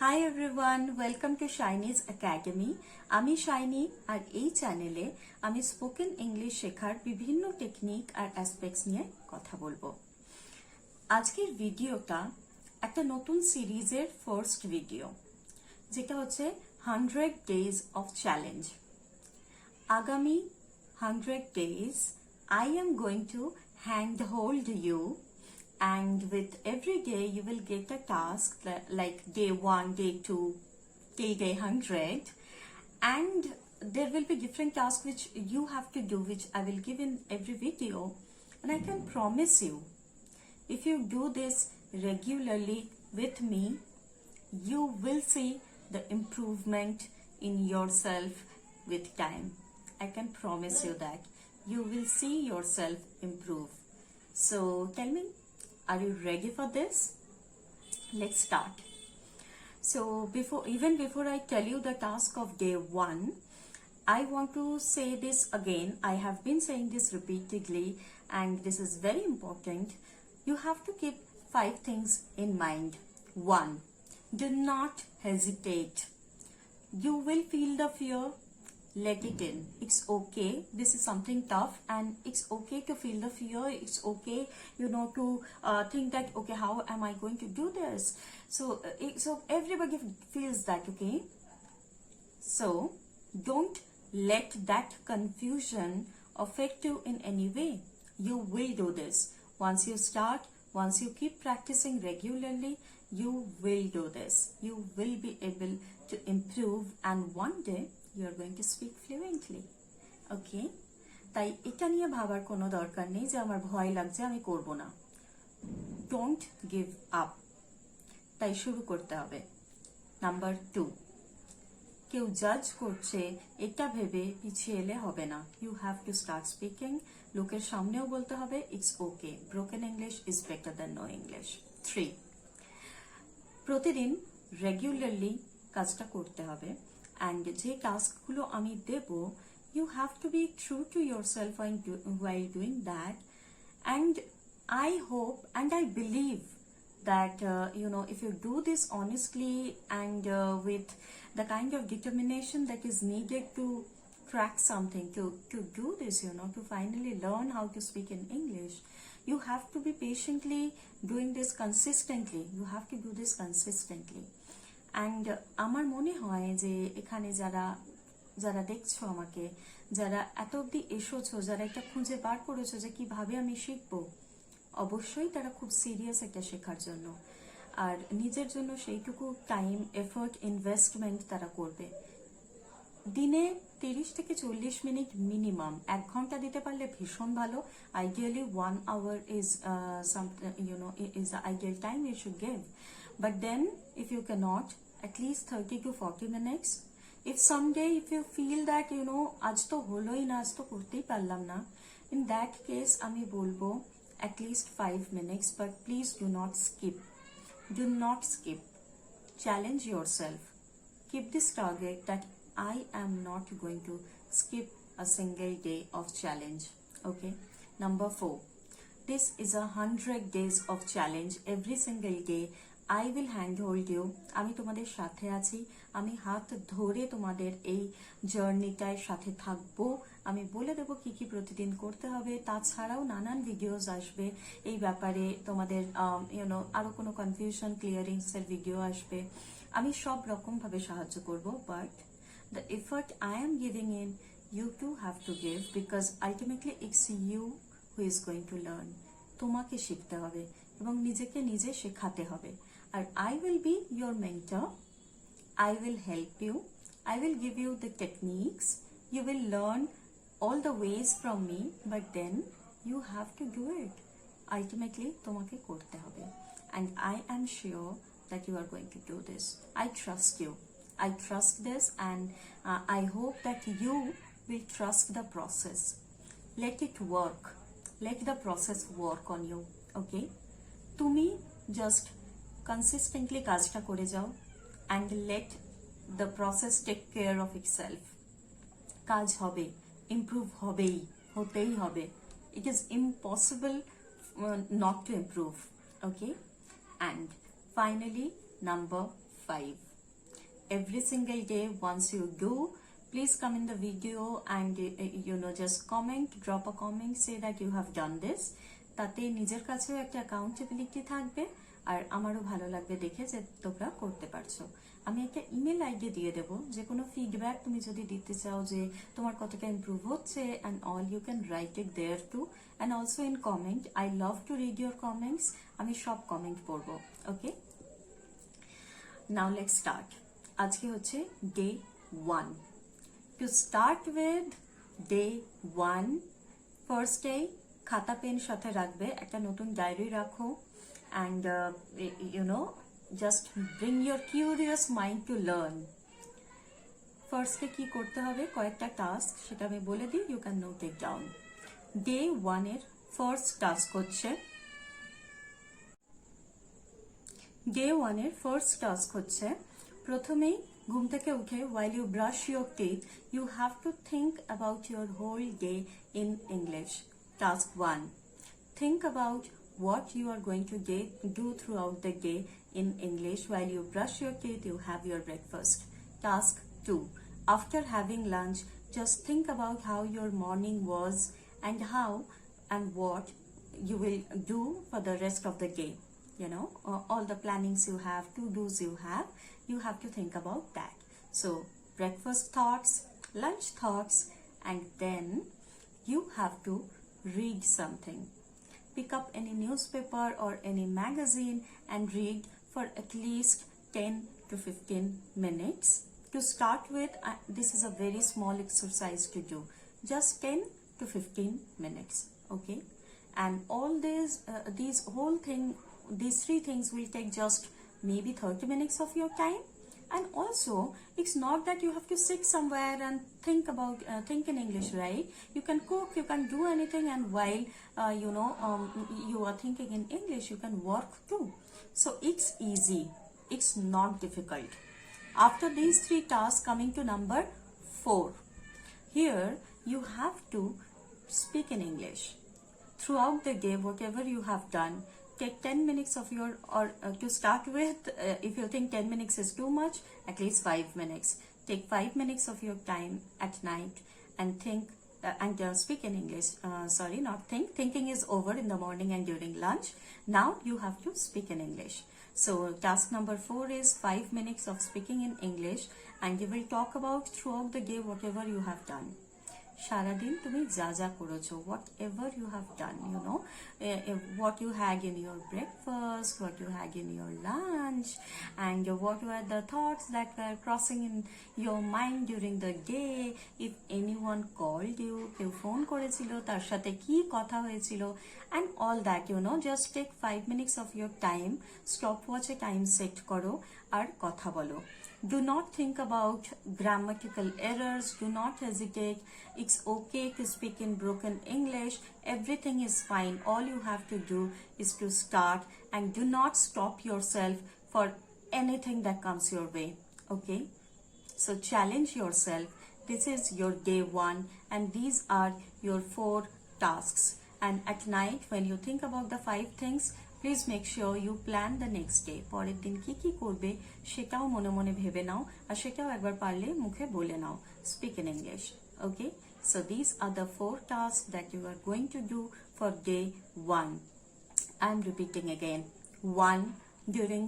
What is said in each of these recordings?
High everyone, welcome to Shiny's academy. আমি শাইনি, আর এই চ্যানেলে আমি স্পোকেন ইংলিশ শেখার বিভিন্ন টেকনিক আর অ্যাসপেক্টস নিয়ে কথা বলবো। আজকের ভিডিওটা একটা নতুন সিরিজের ফার্স্ট ভিডিও, যেটা হচ্ছে 100 ডেজ অফ চ্যালেঞ্জ। আগামী 100 days I am going to handhold you, and with every day you will get a task like day 1, day 2 till day 100, and there will be different tasks which you have to do, which I will give in every video. And I can promise you, if you do this regularly with me, you will see the improvement in yourself with time. I can promise you that you will see yourself improve. So tell me, are you ready for this? Let's start. So before I tell you the task of day 1, I want to say this again. I have been saying this repeatedly, and this is very important. You have to keep 5 things in mind. 1, do not hesitate. You will feel the fear. Let it in. It's okay. This is something tough, and it's okay to feel the fear. It's okay, to think that, okay, how am I going to do this? So everybody feels that, okay? So don't let that confusion affect you in any way. You will do this. Once you start, once you keep practicing regularly, you will do this. You will be able to improve, and one day you are going to speak fluently. Okay? তাই এটা নিয়ে ভাবার কোনো দরকার নেই যে আমার ভয় লাগছে, আমি করব না। Don't give up. তাই শুরু করতে হবে। নাম্বার 2, কেউ জাজ করছে এটা ভেবে পিছিয়ে এলে হবে না। You have to start speaking. লোকের সামনেও বলতে হবে it's okay. Broken English is better than no English. 3, প্রতিদিন রেগুলারলি কাজটা করতে হবে, and যে টাস্কগুলো আমি দেব, you have to be true to yourself while doing that. And I hope and I believe that if you do this honestly and with the kind of determination that is needed to crack something, to do this, to finally learn how to speak in English, you have to be patiently doing this consistently. You have to do this consistently. And আমার মনে হয় যে এখানে যারা দেখছো আমাকে, যারা এত অব্দি এসেছো, যারা এটা খুঁজে বার করেছো যে কিভাবে আমি শিখবো, অবশ্যই তারা খুব সিরিয়াস একটা শেখার জন্য, আর নিজের জন্য সেইটুকু টাইম, এফোর্ট, ইনভেস্টমেন্ট তারা করবে। দিনে 30 থেকে 40 মিনিট মিনিমাম, 1 ঘন্টা দিতে পারলে ভীষণ ভালো। Ideally 1 hour is is the ideal time you should give. But then if you cannot, at least 30 to 40 minutes. If someday if you feel that আজ তো হলোই না, আজ তো করতেই পারলাম না, in that case আমি বলবো at least 5 minutes, but please do not skip. Do not skip. Challenge yourself. Keep this target that I am not going to skip a single day of challenge. Okay? Number 4. This is 100 days of challenge. Every single day I will handhold you. আমি তোমাদের সাথে আছি। আমি হাত ধরে তোমাদের এই জার্নিটায় সাথে থাকবো। আমি বলে দেবো কি কি প্রতিদিন করতে হবে। তাছাড়াও নানান ভিডিওস আসবে এই ব্যাপারে। তোমাদের আরো কোনো কনফিউশন ক্লিয়ারিংসের ভিডিও আসবে। আমি সব রকম ভাবে সাহায্য করব, but the effort I am giving in, you too have to give, because ultimately it's you who is going to learn. তোমাকে শিখতে হবে এবং নিজেকে নিজে শেখাতে হবে। আর I will be your mentor. I will help you. I will give you the techniques. You will learn all the ways from me, but then you have to do it. Ultimately তোমাকে করতে হবে, and I am sure that you are going to do this. I trust you. I trust this, and I hope that you will trust the process. Let it work. Let the process work on you. Okay? তুমি just consistently কাজটা করে যাও, and let the process take care of itself. কাজ হবে, improve হবেই, হতেই হবে. It is impossible not to improve. Okay? And finally, number 5. every single day. Once you do, please come in the video and just comment, drop a comment, say that you have done this. তাতে নিজের কাছেও একটা accountability থাকবে আর আমারও ভালো লাগবে দেখে যে তোমরা করতে পারছো। আমি একটা ইমেল আইডি দিয়ে দেবো, যে কোনো ফিডব্যাক তুমি যদি দিতে চাও যে তোমার কতটা ইমপ্রুভ হচ্ছে and all, you can write it there too, and also in comment. I love to read your comments, আমি সব কমেন্ট পড়বো। Okay, now let's start. আজকে হচ্ছে day 1। To start with day 1, first day খাতা pen সাথে রাখবে, একটা নতুন ডায়েরি রাখো, and just bring your curious mind to learn. ফার্স্টে কি করতে হবে, কয়েকটা টাস্ক, সেটা আমি বলে দিই, you can note it down. Day 1 এর ফার্স্ট টাস্ক হচ্ছে প্রথমেই ঘুম থেকে উঠে while you brush your teeth you have to think about your whole day in English. Task 1, think about what you are going to do throughout the day in English. While you brush your teeth, you have your breakfast. Task 2, after having lunch, just think about how your morning was and how and what you will do for the rest of the day. All the plannings you have, to-dos you have to think about that. So, breakfast thoughts, lunch thoughts, and then you have to read something. Pick up any newspaper or any magazine and read for at least 10 to 15 minutes. To start with, this is a very small exercise to do. Just 10 to 15 minutes, okay? And all these three things will take just maybe 30 minutes of your time. And also, it's not that you have to sit somewhere and think in English, right? You can cook, you can do anything, and while you are thinking in English, you can work too. So it's easy, it's not difficult. After these 3 tasks, coming to number 4, here you have to speak in English throughout the day. Whatever you have done, take 10 minutes of your, or to start with, if you think 10 minutes is too much, at least 5 minutes. Take 5 minutes of your time at night and think and speak in English. Sorry, not think. Thinking is over in the morning and during lunch. Now you have to speak in English. So task number 4 is 5 minutes of speaking in English, and you will talk about throughout the day whatever you have done. সারাদিন তুমি যা যা করেছো, whatever you have done, what you had in your breakfast, what you had in your lunch, and what were the thoughts that were crossing in your mind during the day. If anyone called you, কেউ phone করেছিল, তার সাথে কি কথা হয়েছিল, and all that, just take 5 minutes of your time, stopwatch A time set করো আর কথা বলো. Do not think about grammatical errors. Do not hesitate. It's okay to speak in broken English. Everything is fine. All you have to do is to start, and do not stop yourself for anything that comes your way. Okay? So challenge yourself. This is your day 1, and these are your 4 tasks. And at night, when you think about the 5 things, please make sure you plan the next day. পরের দিন কি কি করবে সেটাও মনে মনে ভেবে নাও, আর সেটাও একবার পারলে মুখে বলে নাও। Speak in English, okay? So this are the 4 task that you are going to do for day 1. I am repeating again. 1, during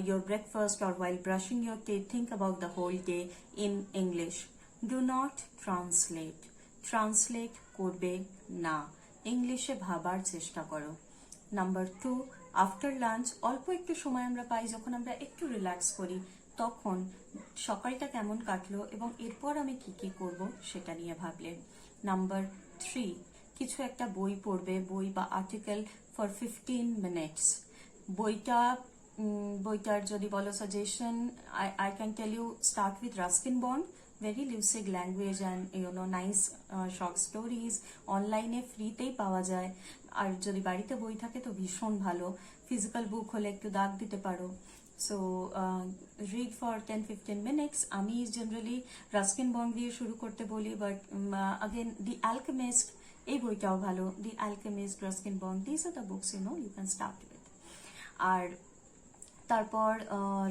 your breakfast or while brushing your teeth, think about the whole day in English. Do not translate. Translate করবে না, ইংলিশে ভাবার চেষ্টা করো। Number 2, after lunch, অল্প একটু সময় আমরা পাই যখন আমরা একটু রিল্যাক্স করি, তখন সকালটা কেমন কাটলো এবং এরপর আমি কি কি করব সেটা নিয়ে ভাবলে। নাম্বার 3, কিছু একটা বই পড়বে, বই বা আর্টিকেল ফর 15 মিনিটস। বইটার যদি বলো suggestion, I can tell you, start with Ruskin Bond. Very lucid language and nice short stories. অনলাইনে ফ্রিতেই পাওয়া যায়, আর যদি বাড়িতে বই থাকে তো ভীষণ ভালো। ফিজিক্যাল বুক হলে একটু দাগ দিতে পারো। So read for 10-15 minutes. আমি জেনারেলি রাস্কিন বন্ড দিয়ে শুরু করতে বলি, বাট আগেন দি অ্যালকেমিস্ট, এই বইটাও ভালো। The alchemist, Ruskin Bond, this are the books you can start with. আর তারপর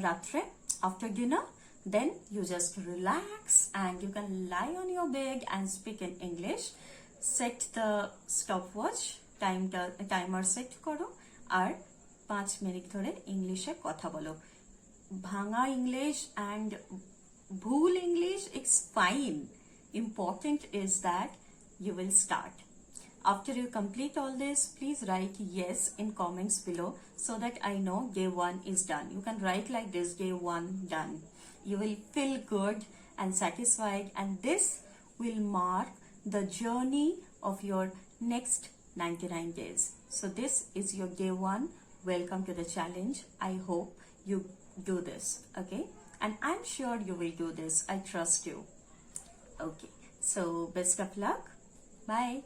রাত্রে after dinner Then you just relax and you can lie on your bed and speak in English. Set the stopwatch, timer set করো আর 5 minute ধরে ইংলিশে কথা বলো। ভাঙা English and ভুল English, it's fine. Important is that you will start. After you complete all this, please write yes in comments below so that I know day 1 is done. You can write like this, day 1 done. You will feel good and satisfied, and this will mark the journey of your next 99 days. So this is your day 1. Welcome to the challenge. I hope you do this, okay? And I'm sure you will do this. I trust you. Okay, so best of luck. Bye.